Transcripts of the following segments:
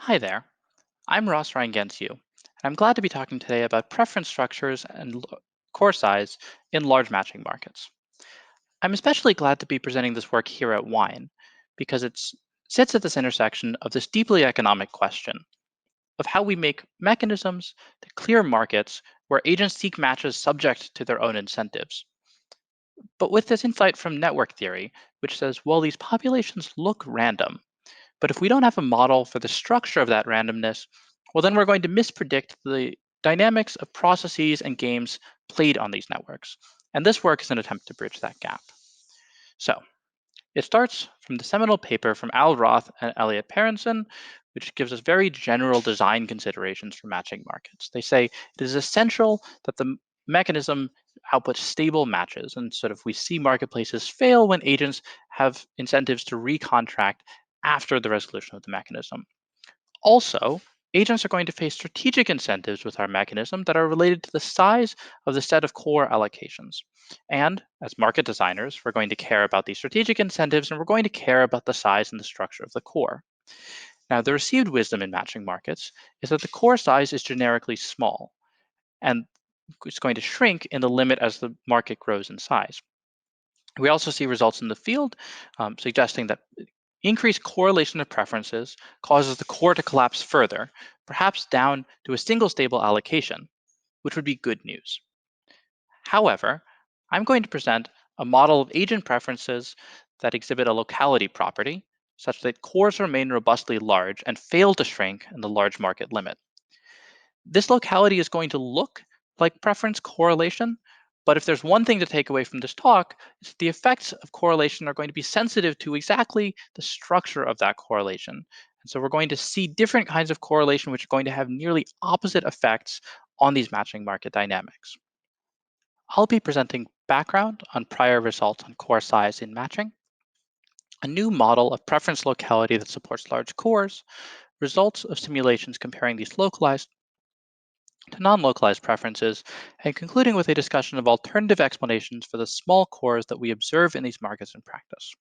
Hi there, I'm Ross Ryan-Gensue, and I'm glad to be talking today about preference structures and core size in large matching markets. I'm especially glad to be presenting this work here at WINE because it sits at this intersection of this deeply economic question of how we make mechanisms to clear markets where agents seek matches subject to their own incentives. But with this insight from network theory, which says, well, these populations look random, but if we don't have a model for the structure of that randomness, well, then we're going to mispredict the dynamics of processes and games played on these networks. And this work is an attempt to bridge that gap. So it starts from the seminal paper from Al Roth and Elliot Parenson, which gives us very general design considerations for matching markets. They say it is essential that the mechanism outputs stable matches. And sort of we see marketplaces fail when agents have incentives to recontract after the resolution of the mechanism. Also, agents are going to face strategic incentives with our mechanism that are related to the size of the set of core allocations. And as market designers, we're going to care about these strategic incentives and we're going to care about the size and the structure of the core. Now, the received wisdom in matching markets is that the core size is generically small and it's going to shrink in the limit as the market grows in size. We also see results in the field suggesting that increased correlation of preferences causes the core to collapse further, perhaps down to a single stable allocation, which would be good news. However, I'm going to present a model of agent preferences that exhibit a locality property, such that cores remain robustly large and fail to shrink in the large market limit. This locality is going to look like preference correlation, but if there's one thing to take away from this talk, it's the effects of correlation are going to be sensitive to exactly the structure of that correlation. And so we're going to see different kinds of correlation which are going to have nearly opposite effects on these matching market dynamics. I'll be presenting background on prior results on core size in matching, a new model of preference locality that supports large cores, results of simulations comparing these localized to non-localized preferences, and concluding with a discussion of alternative explanations for the small cores that we observe in these markets in practice.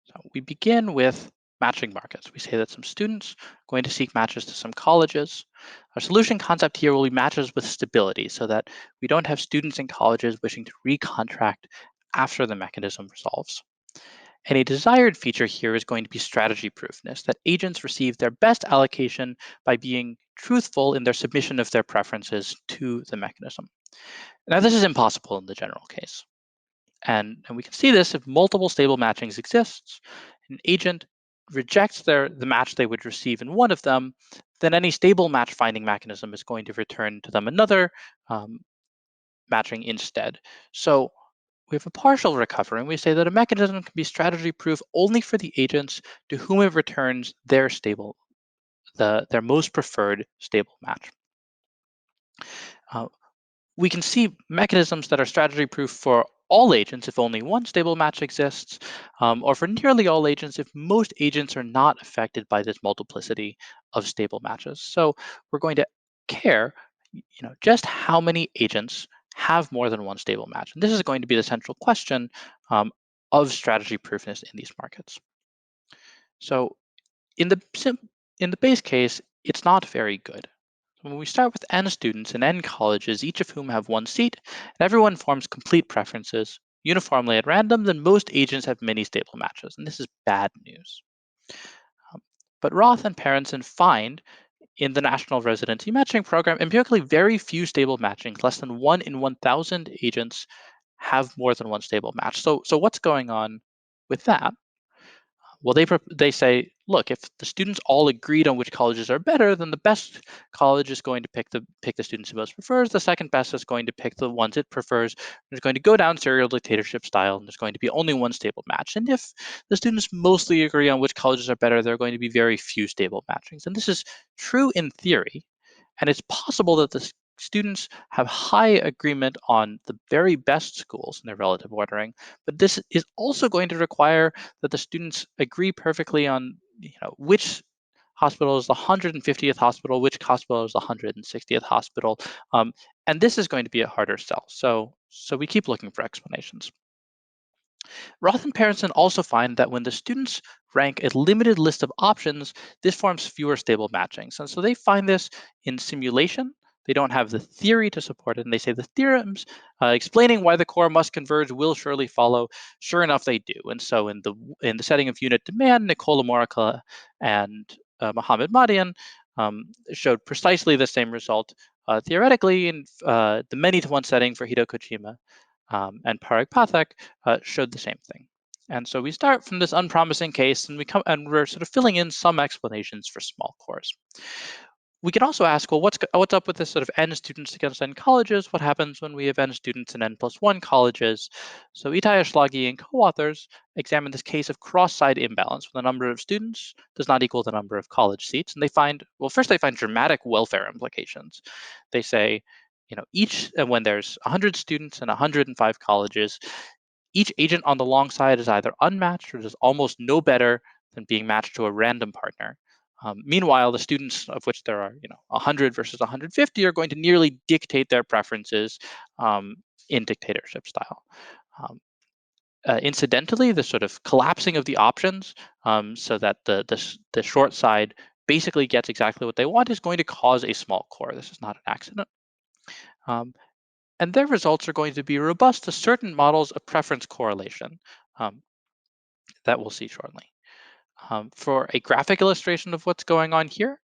So we begin with matching markets. We say that some students are going to seek matches to some colleges. Our solution concept here will be matches with stability so that we don't have students in colleges wishing to recontract after the mechanism resolves. And a desired feature here is going to be strategy proofness, that agents receive their best allocation by being truthful in their submission of their preferences to the mechanism. Now, this is impossible in the general case. And we can see this if multiple stable matchings exist, an agent rejects the match they would receive in one of them, then any stable match finding mechanism is going to return to them another matching instead. So we have a partial recovery, and we say that a mechanism can be strategy proof only for the agents to whom it returns their their most preferred stable match. We can see mechanisms that are strategy proof for all agents if only one stable match exists, or for nearly all agents if most agents are not affected by this multiplicity of stable matches. So we're going to care, just how many agents have more than one stable match. And this is going to be the central question of strategy proofness in these markets. So in the base case, it's not very good. When we start with n students and n colleges, each of whom have one seat, and everyone forms complete preferences uniformly at random, then most agents have many stable matches, and this is bad news. But Roth and Parenson find in the National Residency Matching Program empirically very few stable matchings. Less than 1 in 1,000 agents have more than one stable match. So what's going on with that? Well, they say, look, if the students all agreed on which colleges are better, then the best college is going to pick the students it most prefers. The second best is going to pick the ones it prefers. It's going to go down serial dictatorship style, and there's going to be only one stable match. And if the students mostly agree on which colleges are better, there are going to be very few stable matchings. And this is true in theory, and it's possible that the students have high agreement on the very best schools in their relative ordering, but this is also going to require that the students agree perfectly on which hospital is the 150th hospital, which hospital is the 160th hospital, and this is going to be a harder sell. So we keep looking for explanations. Roth and Parenson also find that when the students rank a limited list of options, this forms fewer stable matchings. And so they find this in simulation. They don't have the theory to support it, and they say the theorems explaining why the core must converge will surely follow. Sure enough, they do. And so in the setting of unit demand, Nicola Morica and Mohammed Madian showed precisely the same result theoretically in the many-to-one setting for Hito Kojima and Parag Pathak showed the same thing. And so we start from this unpromising case, and we're sort of filling in some explanations for small cores. We can also ask, well, what's up with this sort of n students against n colleges? What happens when we have n students and n+1 colleges? So Itai Ashlagi and co-authors examine this case of cross-side imbalance when the number of students does not equal the number of college seats. And they find, well, first they find dramatic welfare implications. They say, when there's 100 students and 105 colleges, each agent on the long side is either unmatched or does almost no better than being matched to a random partner. Meanwhile, the students, of which there are 100 versus 150, are going to nearly dictate their preferences in dictatorship style. Incidentally, the sort of collapsing of the options so that the short side basically gets exactly what they want is going to cause a small core. This is not an accident. And their results are going to be robust to certain models of preference correlation um, that we'll see shortly. For a graphic illustration of what's going on here,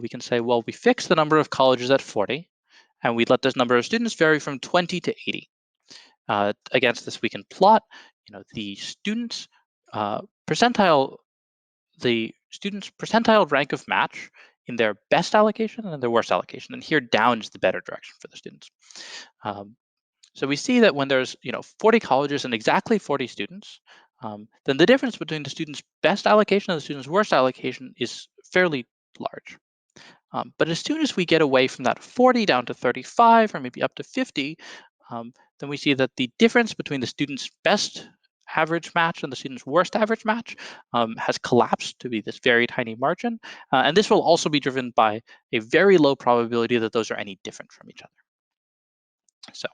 we can say, well, we fix the number of colleges at 40, and we let this number of students vary from 20 to 80. Against this, we can plot, the students' percentile rank of match in their best allocation and their worst allocation. And here down is the better direction for the students. So we see that when there's 40 colleges and exactly 40 students, then the difference between the student's best allocation and the student's worst allocation is fairly large. But as soon as we get away from that 40 down to 35 or maybe up to 50, then we see that the difference between the student's best average match and the student's worst average match has collapsed to be this very tiny margin. And this will also be driven by a very low probability that those are any different from each other. So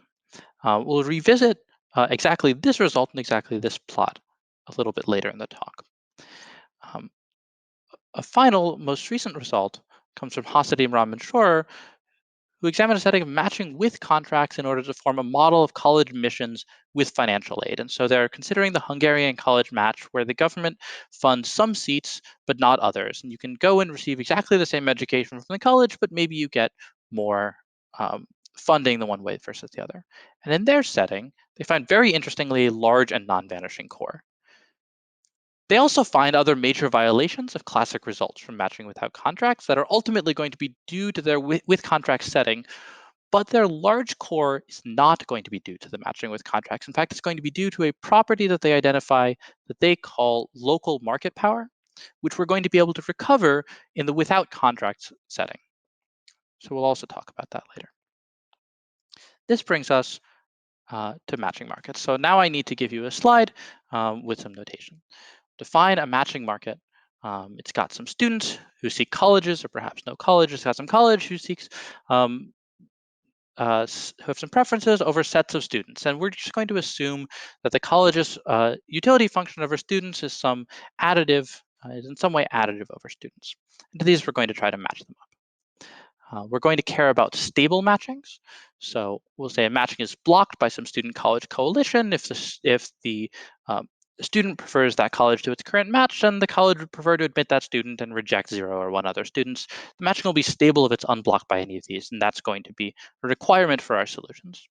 we'll revisit exactly this result and exactly this plot a little bit later in the talk. Um, a final, most recent result comes from Hasidim, Ram, and Shorer, who examined a setting of matching with contracts in order to form a model of college admissions with financial aid. And so they're considering the Hungarian college match, where the government funds some seats but not others. And you can go and receive exactly the same education from the college, but maybe you get more funding the one way versus the other. And in their setting, they find very interestingly a large and non-vanishing core. They also find other major violations of classic results from matching without contracts that are ultimately going to be due to their with contract setting, but their large core is not going to be due to the matching with contracts. In fact, it's going to be due to a property that they identify that they call local market power, which we're going to be able to recover in the without contracts setting. So we'll also talk about that later. This brings us to matching markets. So now I need to give you a slide with some notation. Define a matching market. It's got some students who seek colleges or perhaps no college. It's got some college who seeks who have some preferences over sets of students. And we're just going to assume that the college's utility function over students is is in some way additive over students. And to these, we're going to try to match them up. We're going to care about stable matchings. So we'll say a matching is blocked by some student-college coalition. If the student prefers that college to its current match, then the college would prefer to admit that student and reject 0 or 1 other students. The matching will be stable if it's unblocked by any of these, and that's going to be a requirement for our solutions.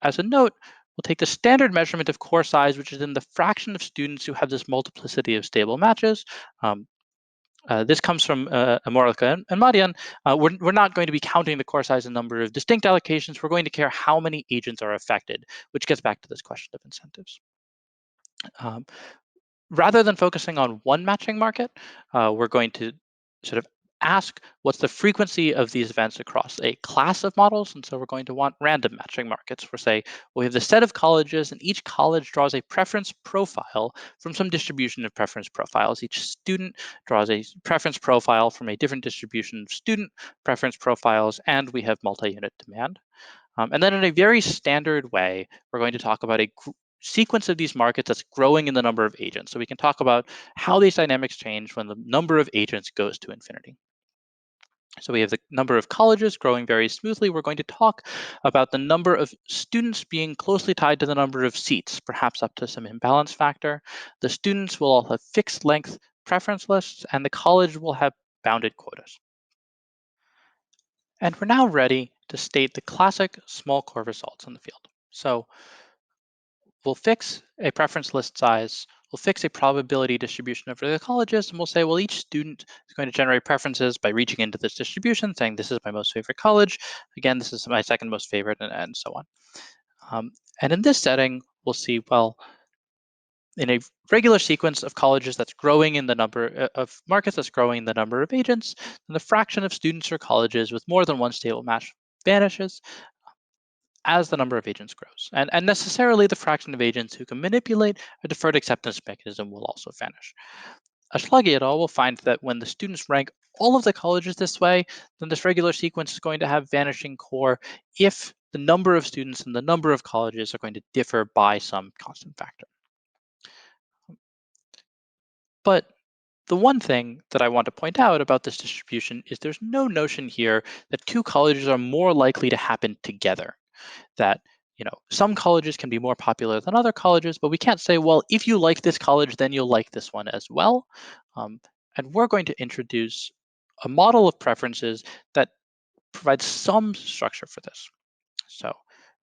As a note, we'll take the standard measurement of core size, which is in the fraction of students who have this multiplicity of stable matches. This comes from Amoralka and Marian. We're not going to be counting the core size and number of distinct allocations. We're going to care how many agents are affected, which gets back to this question of incentives. Rather than focusing on one matching market, we're going to sort of ask what's the frequency of these events across a class of models. And so we're going to want random matching markets. We'll say we have the set of colleges, and each college draws a preference profile from some distribution of preference profiles. Each student draws a preference profile from a different distribution of student preference profiles, and we have multi-unit demand. And then in a very standard way, we're going to talk about sequence of these markets that's growing in the number of agents. So we can talk about how these dynamics change when the number of agents goes to infinity. So we have the number of colleges growing very smoothly. We're going to talk about the number of students being closely tied to the number of seats, perhaps up to some imbalance factor. The students will all have fixed length preference lists, and the college will have bounded quotas. And we're now ready to state the classic small core results in the field. So we'll fix a preference list size, we'll fix a probability distribution over the colleges, and we'll say, well, each student is going to generate preferences by reaching into this distribution, saying this is my most favorite college. Again, this is my second most favorite, and so on. And in this setting, we'll see, well, in a regular sequence of colleges that's growing in the number of markets that's growing in the number of agents, then the fraction of students or colleges with more than one stable match vanishes as the number of agents grows. And necessarily the fraction of agents who can manipulate a deferred acceptance mechanism will also vanish. A sluggy et al. Will find that when the students rank all of the colleges this way, then this regular sequence is going to have vanishing core if the number of students and the number of colleges are going to differ by some constant factor. But the one thing that I want to point out about this distribution is there's no notion here that two colleges are more likely to happen together. That some colleges can be more popular than other colleges, but we can't say, well, if you like this college, then you'll like this one as well. And we're going to introduce a model of preferences that provides some structure for this. So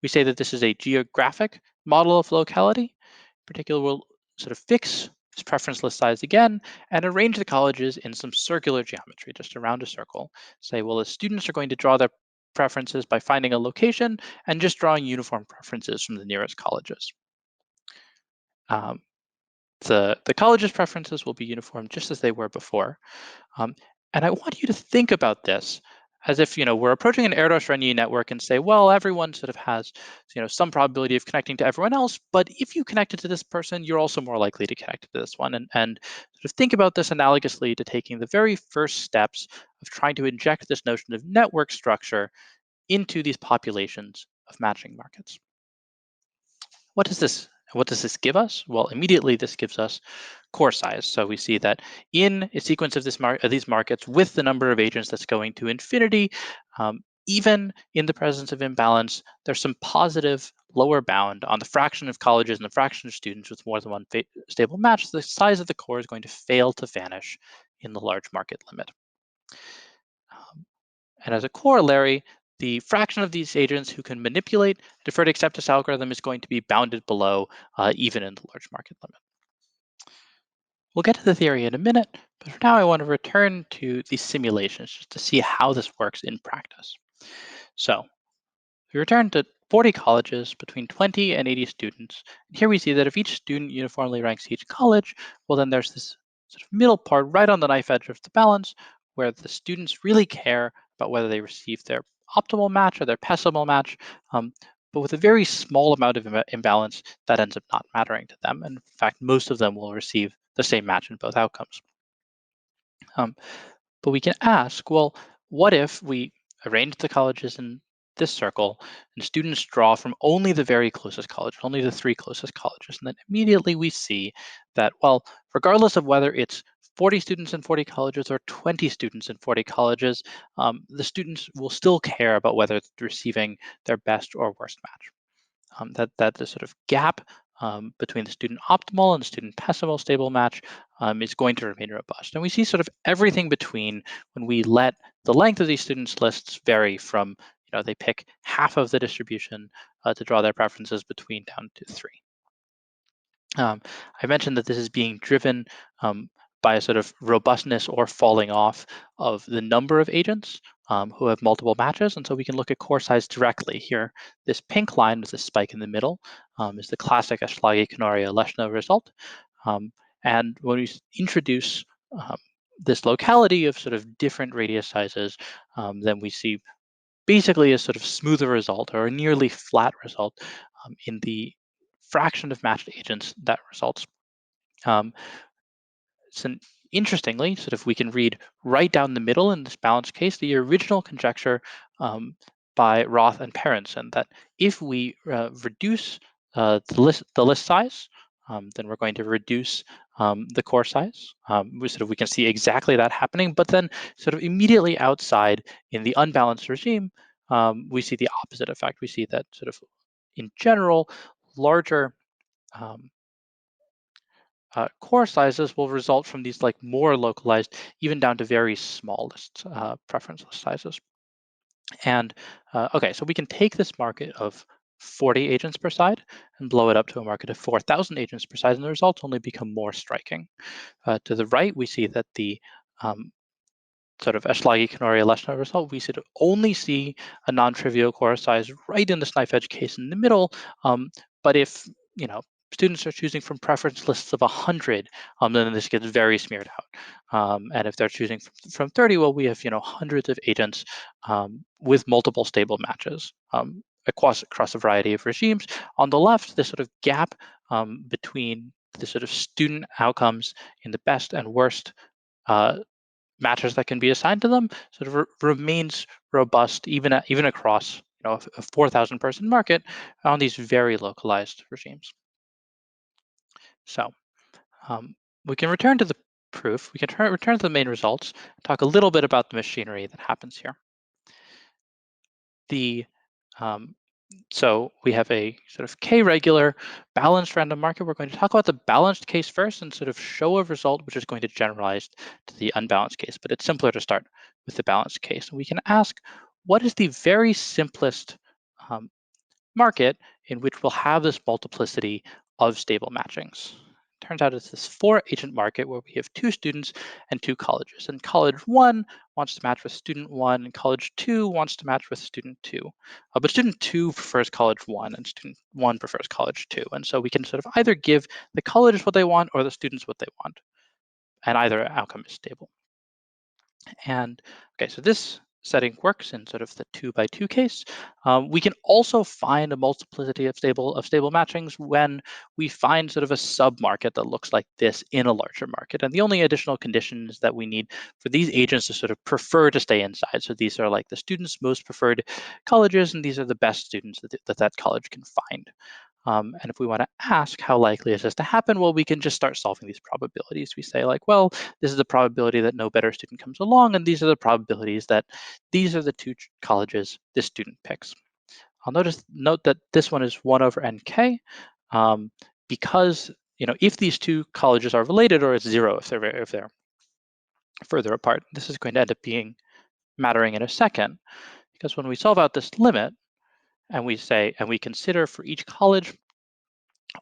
we say that this is a geographic model of locality. In particular, we'll sort of fix this preference list size again and arrange the colleges in some circular geometry, just around a circle. Say, well, the students are going to draw their preferences by finding a location and just drawing uniform preferences from the nearest colleges. The colleges' preferences will be uniform just as they were before. And I want you to think about this as if we're approaching an Erdos-Renyi network and say, well, everyone sort of has some probability of connecting to everyone else, but if you connected to this person, you're also more likely to connect to this one. And sort of think about this analogously to taking the very first steps of trying to inject this notion of network structure into these populations of matching markets. What does this give us? Well, immediately this gives us core size. So we see that in a sequence of these markets with the number of agents that's going to infinity, even in the presence of imbalance, there's some positive lower bound on the fraction of colleges and the fraction of students with more than one stable match. The size of the core is going to fail to vanish in the large market limit. And as a corollary, the fraction of these agents who can manipulate a deferred acceptance algorithm is going to be bounded below even in the large market limit. We'll get to the theory in a minute, but for now I want to return to these simulations just to see how this works in practice. So we return to 40 colleges between 20 and 80 students. And here we see that if each student uniformly ranks each college, well, then there's this sort of middle part right on the knife edge of the balance where the students really care about whether they receive their optimal match or their pessimal match. But with a very small amount of imbalance, that ends up not mattering to them. And in fact, most of them will receive the same match in both outcomes. But we can ask, well, what if we arrange the colleges in this circle and students draw from only the very closest college, only the 3 closest colleges? And then immediately we see that, well, regardless of whether it's 40 students in 40 colleges or 20 students in 40 colleges, the students will still care about whether it's receiving their best or worst match. That the sort of gap between the student optimal and the student pessimal stable match is going to remain robust. And we see sort of everything between when we let the length of these students' lists vary from, they pick half of the distribution to draw their preferences between down to 3. I mentioned that this is being driven by a sort of robustness or falling off of the number of agents who have multiple matches. And so we can look at core size directly here. This pink line with this spike in the middle is the classic Ashtlagi-Kanoria-Leshno result. And when we introduce this locality of sort of different radius sizes, then we see basically a sort of smoother result or a nearly flat result in the fraction of matched agents that results. So interestingly, sort of we can read right down the middle in this balance case, the original conjecture by Roth and Parenson that if we reduce the list size, then we're going to reduce the core size. We can see exactly that happening, but then sort of immediately outside in the unbalanced regime, we see the opposite effect. We see that sort of in general, larger um, core sizes will result from these like more localized, even down to very small list preference list sizes. And okay, so we can take this market of 40 agents per side and blow it up to a market of 4,000 agents per side, and the results only become more striking. To the right, we see that the um, sort of Eshlagi-Kanoria-Leshner result, we should only see a non-trivial core size right in this knife edge case in the middle. But if students are choosing from preference lists of 100, then this gets very smeared out. And if they're choosing from 30, well, we have hundreds of agents with multiple stable matches across a variety of regimes. On the left, this sort of gap between the sort of student outcomes in the best and worst matches that can be assigned to them sort of remains robust even across a 4,000 person market on these very localized regimes. So we can return to the proof. We can return to the main results, talk a little bit about the machinery that happens here. The So we have a sort of k-regular balanced random market. We're going to talk about the balanced case first and sort of show a result which is going to generalize to the unbalanced case. But it's simpler to start with the balanced case. And we can ask, what is the very simplest um, market in which we'll have this multiplicity of stable matchings? Turns out it's this 4-agent market where we have 2 students and 2 colleges. And college 1 wants to match with student 1, and college 2 wants to match with student 2. But student 2 prefers college 1, and student 1 prefers college 2. And so we can sort of either give the colleges what they want or the students what they want, and either outcome is stable. And okay, so this setting works in sort of the 2x2 case. We can also find a multiplicity of stable matchings when we find sort of a sub-market that looks like this in a larger market. And the only additional condition is that we need for these agents to sort of prefer to stay inside. So these are like the students' most preferred colleges, and these are the best students that college can find. And if we want to ask how likely is this to happen, well, we can just start solving these probabilities. We say like, well, this is the probability that no better student comes along, and these are the probabilities that these are the 2 colleges this student picks. I'll note that this one is 1 over nk, because if these 2 colleges are related, or it's 0 if they're further apart. This is going to end up being mattering in a second, because when we solve out this limit and we consider for each college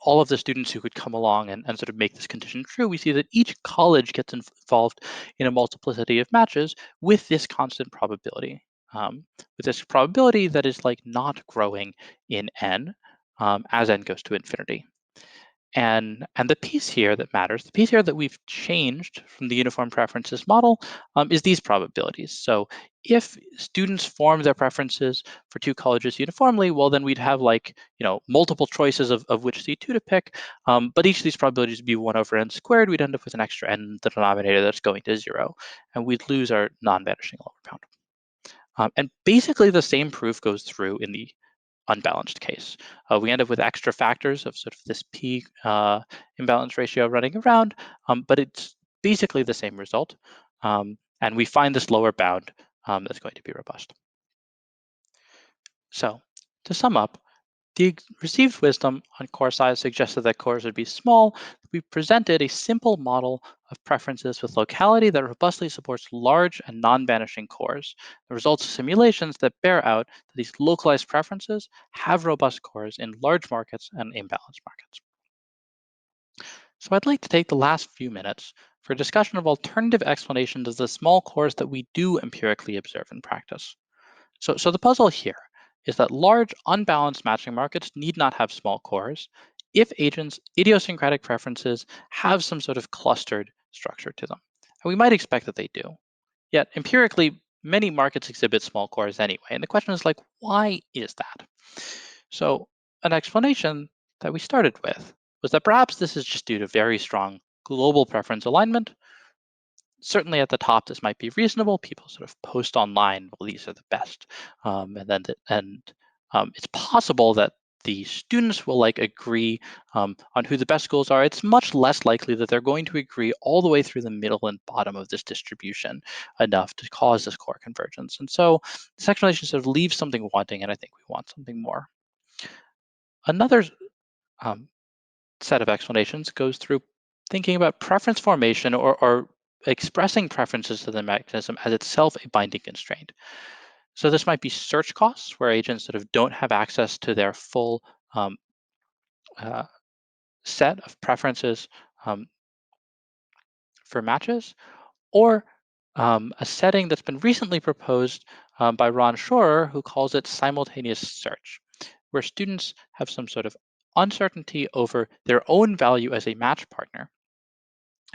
all of the students who could come along and sort of make this condition true, we see that each college gets involved in a multiplicity of matches with this constant probability, with this probability that is like not growing in n as n goes to infinity. And the piece here that matters, the piece here that we've changed from the uniform preferences model is these probabilities. So if students form their preferences for 2 colleges uniformly, well, then we'd have like, multiple choices of which C2 to pick. But each of these probabilities would be 1 over n squared. We'd end up with an extra n in the denominator that's going to 0. And we'd lose our non-vanishing lower bound. And basically the same proof goes through in the unbalanced case. We end up with extra factors of sort of this p imbalance ratio running around, but it's basically the same result. And we find this lower bound that's going to be robust. So to sum up, the received wisdom on core size suggested that cores would be small. We presented a simple model of preferences with locality that robustly supports large and non-vanishing cores. The results of simulations that bear out that these localized preferences have robust cores in large markets and imbalanced markets. So I'd like to take the last few minutes for a discussion of alternative explanations of the small cores that we do empirically observe in practice. So the puzzle here is that large unbalanced matching markets need not have small cores if agents' idiosyncratic preferences have some sort of clustered structure to them. And we might expect that they do. Yet empirically, many markets exhibit small cores anyway. And the question is like, why is that? So an explanation that we started with was that perhaps this is just due to very strong global preference alignment. Certainly at the top, this might be reasonable. People sort of post online, well, these are the best. And it's possible that the students will agree on who the best schools are, it's much less likely that they're going to agree all the way through the middle and bottom of this distribution enough to cause this core convergence. And so this explanation sort of leaves something wanting, and I think we want something more. Another um, set of explanations goes through thinking about preference formation or expressing preferences to the mechanism as itself a binding constraint. So this might be search costs, where agents sort of don't have access to their full um, uh, set of preferences um, for matches, or a setting that's been recently proposed by Ron Schorer, who calls it simultaneous search, where students have some sort of uncertainty over their own value as a match partner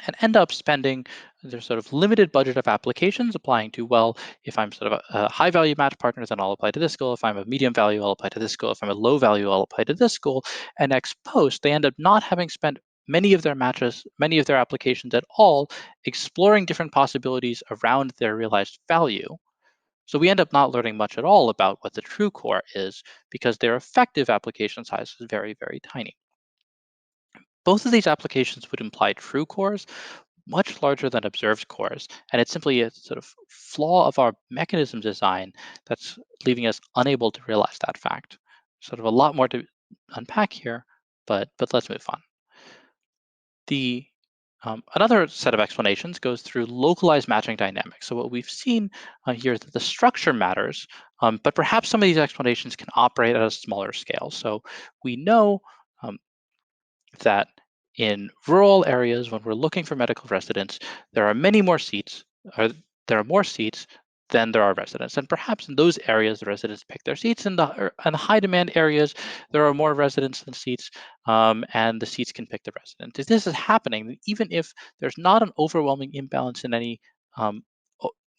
and end up spending their sort of limited budget of applications applying to, well, if I'm sort of a high value match partner, then I'll apply to this school. If I'm a medium value, I'll apply to this school. If I'm a low value, I'll apply to this school. And ex post, they end up not having spent many of their matches, many of their applications at all, exploring different possibilities around their realized value. So we end up not learning much at all about what the true core is because their effective application size is very, very tiny. Both of these applications would imply true cores much larger than observed cores, and it's simply a sort of flaw of our mechanism design that's leaving us unable to realize that fact. Sort of a lot more to unpack here, but let's move on. The another set of explanations goes through localized matching dynamics. So what we've seen here is that the structure matters, but perhaps some of these explanations can operate at a smaller scale. So we know um, that in rural areas, when we're looking for medical residents, there are many more seats, or there are more seats than there are residents. And perhaps in those areas, the residents pick their seats. In the high demand areas, there are more residents than seats, and the seats can pick the residents. If this is happening, even if there's not an overwhelming imbalance in any um,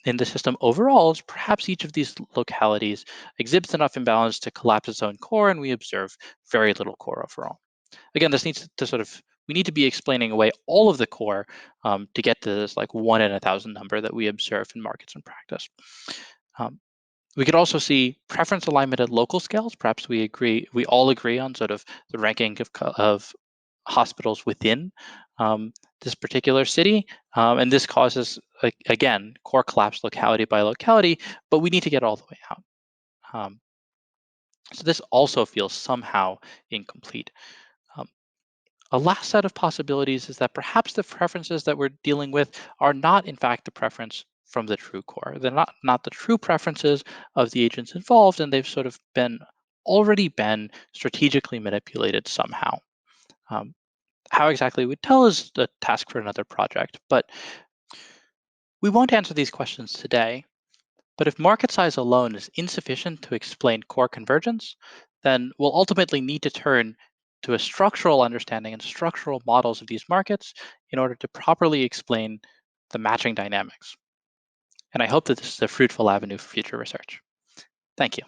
in the system overall, perhaps each of these localities exhibits enough imbalance to collapse its own core, and we observe very little core overall. Again, this needs to sort of, we need to be explaining away all of the core to get to this 1 in 1,000 number that we observe in markets and practice. Um, we could also see preference alignment at local scales. Perhaps we all agree on sort of the ranking of hospitals within this particular city, and this causes again core collapse locality by locality, but we need to get all the way out. So this also feels somehow incomplete. Um, A last set of possibilities is that perhaps the preferences that we're dealing with are not, in fact, the preference from the true core. They're not the true preferences of the agents involved, and they've sort of already been strategically manipulated somehow. Um, how exactly we tell is the task for another project, but we won't answer these questions today. But if market size alone is insufficient to explain core convergence, then we'll ultimately need to turn to a structural understanding and structural models of these markets in order to properly explain the matching dynamics. And I hope that this is a fruitful avenue for future research. Thank you.